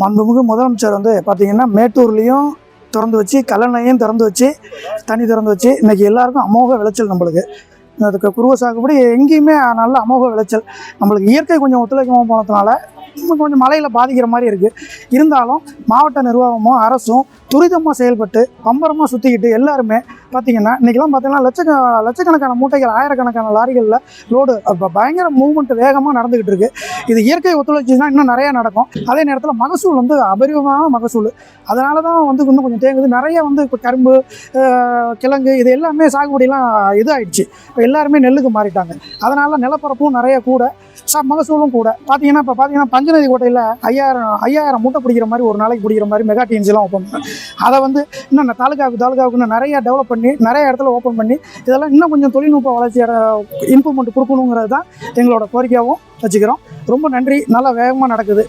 மாண்புமிகு முதலமைச்சர் வந்து பார்த்திங்கன்னா மேட்டூர்லேயும் திறந்து வச்சு கல்லணையும் திறந்து வச்சு தண்ணி திறந்து வச்சு இன்றைக்கி எல்லாருக்கும் அமோக விளைச்சல். நம்மளுக்கு அதுக்கு குருவ சாகுபடி எங்கேயுமே நல்ல அமோக விளைச்சல். நம்மளுக்கு இயற்கை கொஞ்சம் ஒத்துழைக்காமல் போனதுனால கொஞ்சம் மழையில் பாதிக்கிற மாதிரி இருக்குது. இருந்தாலும் மாவட்ட நிர்வாகமும் அரசும் துரிதமாக செயல்பட்டு பம்பரமாக சுற்றிக்கிட்டு எல்லாருமே பார்த்திங்கன்னா இன்றைக்கெல்லாம் பார்த்திங்கன்னா லட்சக்கணக்கான மூட்டைகள் ஆயிரக்கணக்கான லாரிகளில் லோடு பயங்கர மூவ்மெண்ட் வேகமாக நடந்துக்கிட்டு இருக்குது. இது இயற்கை ஒத்துழைச்சின்னா இன்னும் நிறையா நடக்கும். அதே நேரத்தில் மகசூல் வந்து அபரிதமான மகசூல். அதனால தான் வந்து இன்னும் கொஞ்சம் தேங்குது. நிறைய வந்து இப்போ கரும்பு, கிழங்கு இது எல்லாமே சாகுபடியெலாம் இதாகிடுச்சு. இப்போ எல்லாருமே நெல்லுக்கு மாறிட்டாங்க. அதனால் நிலப்பரப்பும் நிறைய கூட, மகசூலும் கூட. இப்போ பார்த்தீங்கன்னா பஞ்சநதி கோட்டையில் 5000 மூட்டை பிடிக்கிற மாதிரி ஒரு நாளைக்கு பிடிக்கிற மாதிரி மெகா டிஎன்சிலாம் ஓப்பன் பண்ணேன். அதை வந்து இன்னும் தாலுகாவுக்கு இன்னும் நிறையா டெவலப் பண்ணி நிறைய இடத்துல ஓப்பன் பண்ணி இதெல்லாம் இன்னும் கொஞ்சம் தொழில்நுட்ப வளர்ச்சி இம்ப்ரூவ்மெண்ட் கொடுக்கணுங்கிறது தான் எங்களோட கோரிக்கையாகவும் வச்சுக்கிறோம். ரொம்ப நன்றி. நல்லா வேகமாக நடக்குது.